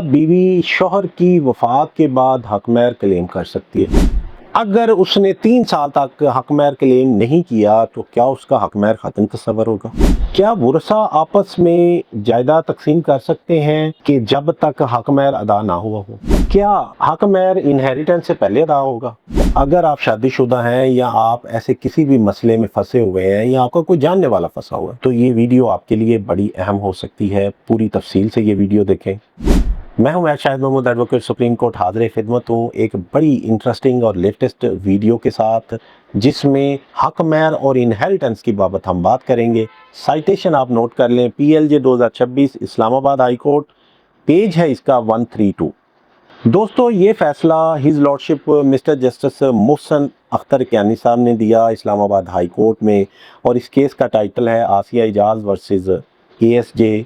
बीवी शौहर की वफात के बाद हक महर क्लेम कर सकती है। अगर उसने 3 साल तक हक महर क्लेम नहीं किया तो क्या उसका हक महर खत्म तस्वर होगा? क्या वरसा आपस में जायदाद तकसीम कर सकते हैं कि जब तक हक महर अदा ना हुआ हो? क्या हक महर इनहेरिटेंस से पहले अदा होगा? अगर आप शादीशुदा हैं या आप ऐसे किसी भी मसले में फंसे हुए हैं या आपका कोई जानने वाला फंसा हुआ है तो ये वीडियो आपके लिए बड़ी अहम हो सकती है। पूरी तफसील से ये वीडियो देखें। मैं हूं Shahid Mahmood, advocate Supreme Court, हाजिर खिदमत हूँ एक बड़ी इंटरेस्टिंग और लेटेस्ट वीडियो के साथ, जिसमें हक महर और इनहेरिटेंस की बाबत हम बात करेंगे। साइटेशन आप नोट कर लें, PLJ 2026 Islamabad High Court, page है इसका 132। दोस्तों, ये फैसला his lordship Mister Justice Mohsin Akhtar Kayani sahab ने दिया इस्लामाबाद हाई कोर्ट में, और इस केस का टाइटल है आसिया इजाज़ वर्सेस ASJ।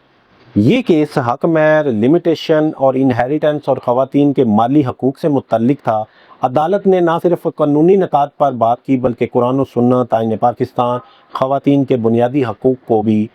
ये केस हक महर, लिमिटेशन और इनहेरिटेंस और ख़वातीन के माली हकूक़ से मुतल्लिक था। अदालत ने ना सिर्फ कानूनी निकात पर बात की बल्कि कुरान और सुन्नत, आईन पाकिस्तान, ख़वातीन के बुनियादी हकूक़ को भी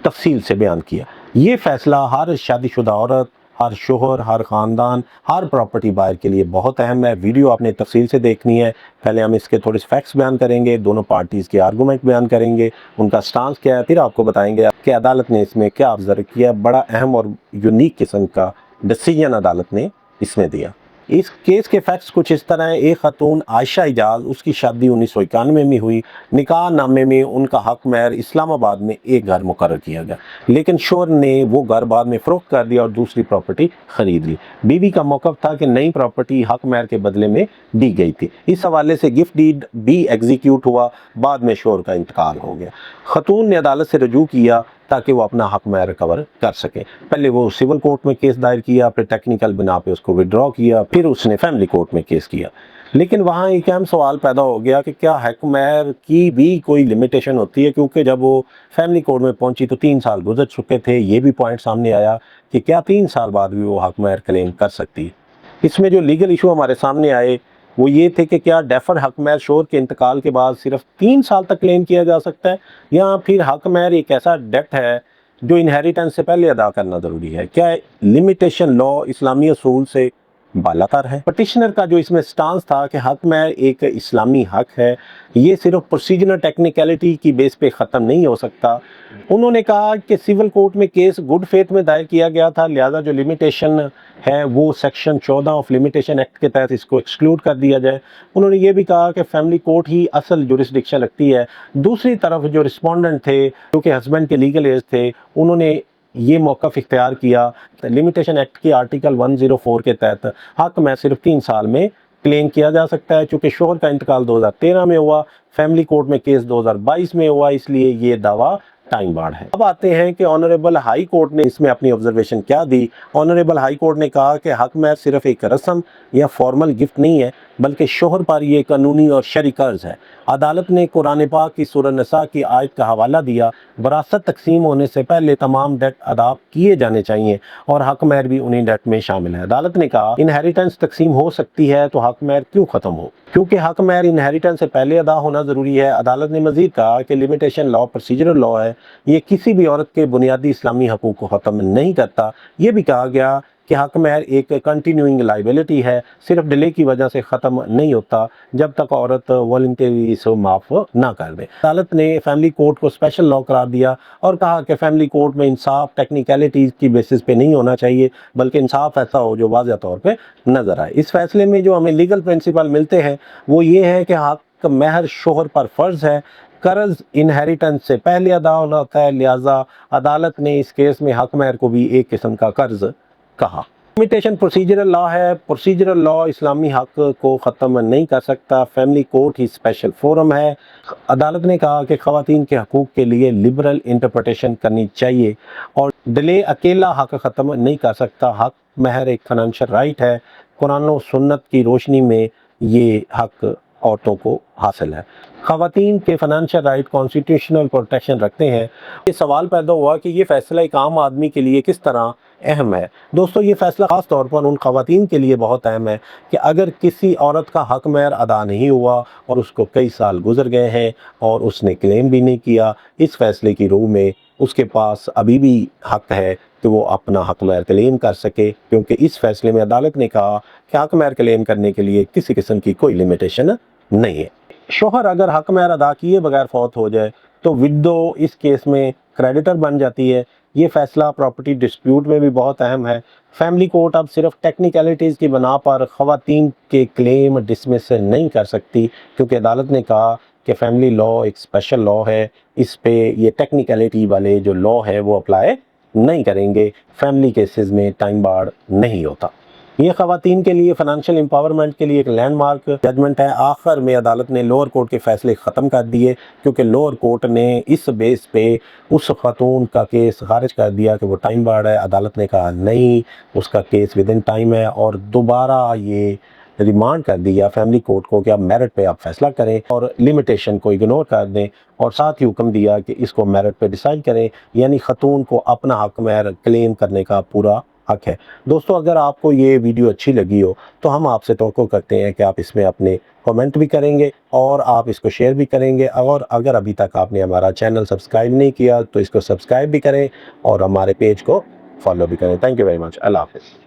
तफसील से बयान किया। ये फ़ैसला हर शादीशुदा औरत, हर शोहर, हर ख़ानदान, हर प्रॉपर्टी बायर के लिए बहुत अहम है। वीडियो आपने तफसील से देखनी है। पहले हम इसके थोड़े से फैक्ट्स बयान करेंगे, दोनों पार्टीज़ के आर्गूमेंट बयान करेंगे, उनका स्टांस क्या है, फिर आपको बताएंगे कि अदालत ने इसमें क्या ऑब्जर्व किया। बड़ा अहम और यूनिक किस्म का डिसीजन अदालत ने इसमें दिया। इस केस के फैक्ट्स कुछ इस तरह है। एक खातून आयशा इजाज़, उसकी शादी 1991 में हुई। निकाह नामे में उनका हक महर इस्लामाबाद में एक घर मुकर्रर किया गया, लेकिन शोहर ने वो घर बाद में फ़रोख्त कर दिया और दूसरी प्रॉपर्टी ख़रीद ली। बीवी का मौक़िफ़ था कि नई प्रॉपर्टी हक महर के बदले में दी गई थी। इस हवाले से गिफ्ट डीड भी एग्जीक्यूट हुआ। बाद में शोहर का इंतकाल हो गया। खातून ने अदालत से रजू किया ताकि वो अपना हक महर रिकवर कर सके। पहले वो सिविल कोर्ट में केस दायर किया, फिर टेक्निकल बिना पे उसको विड्रॉ किया, फिर उसने फैमिली कोर्ट में केस किया। लेकिन वहाँ एक अहम सवाल पैदा हो गया कि क्या हक महर की भी कोई लिमिटेशन होती है, क्योंकि जब वो फैमिली कोर्ट में पहुंची तो 3 साल गुजर चुके थे। ये भी पॉइंट सामने आया कि क्या 3 साल बाद भी वो हक महर क्लेम कर सकती है। इसमें जो लीगल इशू हमारे सामने आए वो ये थे कि क्या डेफर हक महर शोहर के इंतकाल के बाद सिर्फ 3 साल तक क्लेम किया जा सकता है, या फिर हक महर एक ऐसा डेट है जो इनहेरिटेंस से पहले अदा करना ज़रूरी है। क्या लिमिटेशन लॉ इस्लामी असूल से बालातर है? पटिशनर का जो इसमें स्टांस था कि हक महर एक इस्लामी हक है, ये सिर्फ प्रोसीजरल टेक्निकलिटी की बेस पे ख़त्म नहीं हो सकता। उन्होंने कहा कि सिविल कोर्ट में केस गुड फेथ में दायर किया गया था, लिहाजा जो लिमिटेशन है वो सेक्शन 14 ऑफ लिमिटेशन एक्ट के तहत इसको एक्सक्लूड कर दिया जाए। उन्होंने ये भी कहा कि फैमिली कोर्ट ही असल जुरिस्डिक्शन रखती है। दूसरी तरफ जो रिस्पोंडेंट थे, क्योंकि हस्बैंड के लीगल एज थे, उन्होंने ये मौक़िफ़ इख्तियार किया। लिमिटेशन एक्ट की आर्टिकल 104 के तहत हक महर सिर्फ 3 साल में क्लेम किया जा सकता है। चूँकि शोहर का इंतकाल 2013 में हुआ, फैमिली कोर्ट में केस 2022 में हुआ, इसलिए ये दावा टाइम बार्ड है। अब आते हैं कि ऑनरेबल हाई कोर्ट ने इसमें अपनी ऑब्जर्वेशन क्या दी। ऑनरेबल हाई कोर्ट ने कहा कि हक महर सिर्फ एक रस्म या फॉर्मल गिफ्ट नहीं है, बल्कि शोहर पर ये कानूनी और शरई कर्ज है। अदालत ने कुरान पाक की सूरह निसा की आयत का हवाला दिया, वरासत तकसीम होने से पहले तमाम डेट अदा किए जाने चाहिए और हक महर भी उन्हीं डेट में शामिल है। अदालत ने कहा इनहेरिटेंस तकसीम हो सकती है तो हक महर क्यों ख़त्म हो, क्योंकि हक महर इनहेरिटेंस से पहले अदा होना ज़रूरी है। अदालत ने मज़ीद कहा कि लिमिटेशन लॉ प्रोसीजरल लॉ है, ये किसी भी औरत के बुनियादी इस्लामी हकूक़ को ख़त्म नहीं करता। ये भी कहा गया कि हक महर एक कंटिन्यूइंग लाइबिलिटी है, सिर्फ डिले की वजह से ख़त्म नहीं होता जब तक औरत वॉलंटरी इसे माफ़ ना कर दे। अदालत ने फैमिली कोर्ट को स्पेशल लॉ करार दिया और कहा कि फैमिली कोर्ट में इंसाफ टेक्निकलिटीज़ की बेसिस पे नहीं होना चाहिए, बल्कि इंसाफ ऐसा हो जो वाज़ेह तौर पे नज़र आए। इस फैसले में जो हमें लीगल प्रिंसिपल मिलते हैं वो ये है कि हक महर शोहर पर फ़र्ज़ है, कर्ज इनहेरिटेंस से पहले अदा होना होता है, लिहाजा अदालत ने इस केस में हक महर को भी एक किस्म का कर्ज कहा। लिमिटेशन प्रोसीजरल लॉ है, प्रोसीजरल लॉ इस्लामी हक को ख़त्म नहीं कर सकता। फैमिली कोर्ट ही स्पेशल फोरम है। अदालत ने कहा कि ख़वातीन के हकूक़ के लिए लिबरल इंटरप्रटेशन करनी चाहिए और डिले अकेला हक ख़त्म नहीं कर सकता। हक महर एक फाइनेंशियल राइट है, कुरान और सुन्नत की रोशनी में ये हक औरतों को हासिल है। ख़वातीन के फाइनेंशियल राइट कॉन्स्टिट्यूशनल प्रोटेक्शन रखते हैं। ये सवाल पैदा हुआ कि ये फ़ैसला एक आम आदमी के लिए किस तरह अहम है। दोस्तों, ये फ़ैसला ख़ास तौर पर उन ख़वातीन के लिए बहुत अहम है कि अगर किसी औरत का हक महर अदा नहीं हुआ और उसको कई साल गुजर गए हैं और उसने क्लेम भी नहीं किया, इस फ़ैसले की रूह में उसके पास अभी भी हक है कि वो अपना हक महर क्लेम कर सके, क्योंकि इस फैसले में अदालत ने कहा कि हक महर क्लेम करने के लिए किसी किस्म की कोई लिमिटेशन नहीं है। शोहर अगर हक महर अदा किए बगैर फौत हो जाए तो विडो इस केस में क्रेडिटर बन जाती है। ये फैसला प्रॉपर्टी डिस्प्यूट में भी बहुत अहम है। फैमिली कोर्ट अब सिर्फ टेक्निकलिटीज़ की बना पर ख़वातीन के क्लेम डिसमिस नहीं कर सकती, क्योंकि अदालत ने कहा कि फैमिली लॉ एक स्पेशल लॉ है, इस पे ये टेक्निकलिटी वाले जो लॉ है वो अप्लाई नहीं करेंगे। फैमिली केसेस में टाइम बार नहीं होता। ये ख़वातीन के लिए फाइनेंशियल एम्पावरमेंट के लिए एक लैंडमार्क जजमेंट है। आखिर में अदालत ने लोअर कोर्ट के फैसले ख़त्म कर दिए, क्योंकि लोअर कोर्ट ने इस बेस पे उस खातून का केस खारिज कर दिया कि वो टाइम बार्ड है। अदालत ने कहा नहीं, उसका केस विद इन टाइम है, और दोबारा ये रिमांड कर दिया फैमिली कोर्ट को कि आप मेरिट पे आप फैसला करें और लिमिटेशन को इग्नोर कर दें, और साथ ही हुक्म दिया कि इसको मेरिट पे डिसाइड करें, यानी खतून को अपना हक महर क्लेम करने का पूरा हक है। दोस्तों, अगर आपको ये वीडियो अच्छी लगी हो तो हम आपसे तवक्को करते हैं कि आप इसमें अपने कमेंट भी करेंगे और आप इसको शेयर भी करेंगे, और अगर अभी तक आपने हमारा चैनल सब्सक्राइब नहीं किया तो इसको सब्सक्राइब भी करें और हमारे पेज को फॉलो भी करें। Thank you very much. अल्लाह हाफ़िज़।